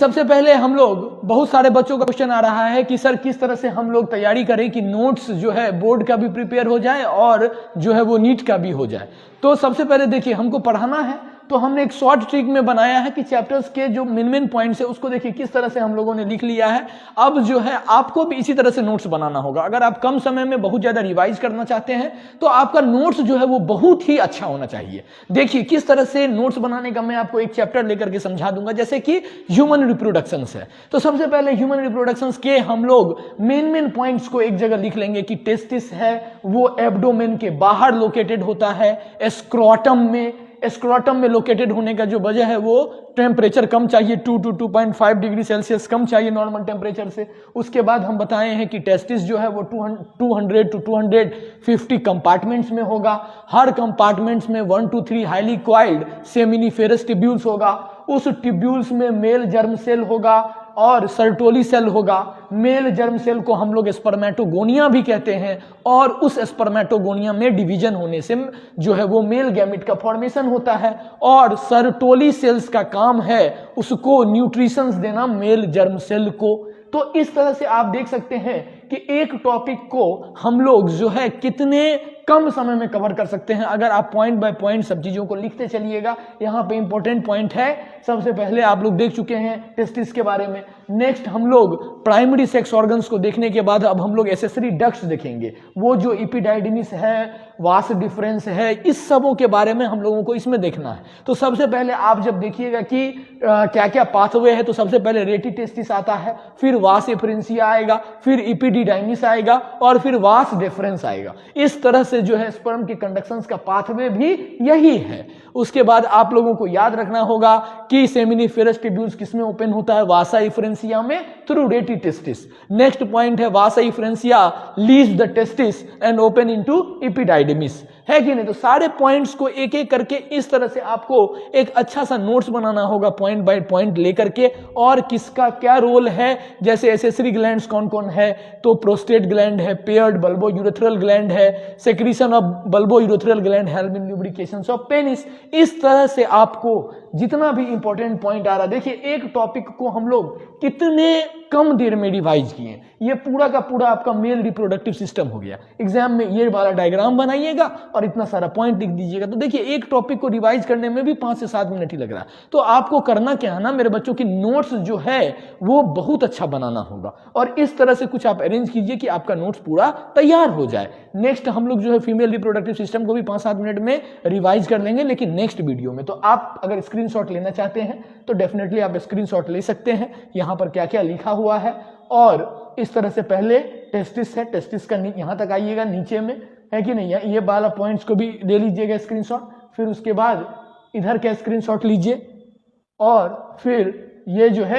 सबसे पहले हम लोग बहुत सारे बच्चों का क्वेश्चन आ रहा है कि सर किस तरह से हम लोग तैयारी करें कि नोट्स जो है बोर्ड का भी प्रिपेयर हो जाए और जो है वो नीट का भी हो जाए। तो सबसे पहले देखिए हमको पढ़ाना है तो हमने एक शॉर्ट ट्रिक में बनाया है कि चैप्टर्स के जो मेन पॉइंट्स है उसको देखिए किस तरह से हम लोगों ने लिख लिया है। अब जो है आपको भी इसी तरह से नोट्स बनाना होगा। अगर आप कम समय में बहुत ज्यादा रिवाइज करना चाहते हैं तो आपका नोट्स जो है वो बहुत ही अच्छा होना चाहिए। देखिए किस तरह से नोट्स बनाने का मैं आपको एक चैप्टर लेकर के समझा दूंगा। जैसे कि ह्यूमन रिप्रोडक्शंस है तो सबसे पहले ह्यूमन रिप्रोडक्शंस के हम लोग मेन पॉइंट्स को एक जगह लिख लेंगे कि टेस्टिस है वो एब्डोमेन के बाहर लोकेटेड होता है। स्क्रोटम में लोकेटेड होने का जो वजह है वो टेम्परेचर कम चाहिए, 2 to 2.5 डिग्री सेल्सियस कम चाहिए नॉर्मल टेम्परेचर से। उसके बाद हम बताए हैं कि टेस्टिस जो है वो 200 to 250 कंपार्टमेंट्स में होगा। हर कंपार्टमेंट्स में 1 to 3 highly coiled seminiferous tubules होगा। उस ट्यूब्यूल्स में मेल जर्म सेल होगा और सर्टोली सेल होगा। मेल जर्म सेल को हम लोग स्पर्मेटोगोनिया भी कहते हैं और उस स्पर्मेटोगोनिया में डिवीजन होने से जो है वो मेल गैमेट का फॉर्मेशन होता है और सर्टोली सेल्स का काम है उसको न्यूट्रिशंस देना मेल जर्म सेल को। तो इस तरह से आप देख सकते हैं कि एक टॉपिक को हम लोग जो है कितने कम समय में कवर कर सकते हैं अगर आप पॉइंट बाय पॉइंट सब चीजों को लिखते चलिएगा। यहाँ पे इंपॉर्टेंट पॉइंट है, सबसे पहले आप लोग देख चुके हैं टेस्टिस के बारे में। नेक्स्ट हम लोग प्राइमरी सेक्स ऑर्गन्स को देखने के बाद अब हम लोग एक्सेसरी डक्ट्स देखेंगे। वो जो एपिडाइडिमिस है, वास डिफरेंस है, इस सबों के बारे में हम लोगों को इसमें देखना है। तो सबसे पहले आप जब देखिएगा कि क्या क्या पाथवे है तो सबसे पहले रेटी टेस्टिस आता है, फिर वास एफरेंसिया आएगा, फिर एपिडिडाइमिस आएगा और फिर वास डिफरेंस आएगा। इस तरह से जो है स्पर्म के कंडक्शंस का पाथवे भी यही है। उसके बाद आप लोगों को याद रखना होगा कि सेमिनिफेरस ट्यूब्यूल्स किसमें ओपन होता है, वासा इफरेंसिया में through rete testis. Next point है vasa efferentia leaves the testis and open into epididymis, है कि नहीं। तो सारे पॉइंट्स को एक एक करके इस तरह से आपको एक अच्छा सा नोट्स बनाना होगा पॉइंट बाय पॉइंट लेकर के, और किसका क्या रोल है। जैसे एसेसरी ग्लैंड्स कौन कौन है तो प्रोस्टेट ग्लैंड है, पेयर्ड बल्बो यूरेथ्रल ग्लैंड है, secretion of bulbo urethral gland, help in lubrication of penis. इस तरह से आपको जितना भी इंपॉर्टेंट पॉइंट आ रहा, देखिए एक टॉपिक को हम लोग कितने कम देर में रिवाइज किए। ये पूरा का पूरा आपका मेल रिप्रोडक्टिव सिस्टम हो गया। एग्जाम में ये वाला डायग्राम बनाइएगा और इतना सारा पॉइंट लिख दीजिएगा। तो देखिए एक टॉपिक को रिवाइज करने में भी 5 से 7 मिनट ही लग रहा है। तो आपको करना क्या है ना मेरे बच्चों की नोट्स जो है वो बहुत अच्छा बनाना होगा और इस तरह से कुछ आप अरेंज कीजिए कि आपका नोट्स पूरा तैयार हो जाए। नेक्स्ट हम लोग जो है फीमेल रिप्रोडक्टिव सिस्टम को भी 5-7 मिनट में रिवाइज कर लेंगे, लेकिन नेक्स्ट वीडियो में। तो आप अगर स्क्रीनशॉट लेना चाहते हैं तो डेफिनेटली आप स्क्रीनशॉट ले सकते हैं। यहाँ पर क्या क्या लिखा हुआ है और इस तरह से पहले टेस्टिस है, टेस्टिस का यहाँ तक आइएगा नीचे में, है कि नहीं। ये वाला पॉइंट्स को भी ले लीजिएगा स्क्रीनशॉट, फिर उसके बाद इधर का स्क्रीनशॉट लीजिए और फिर ये जो है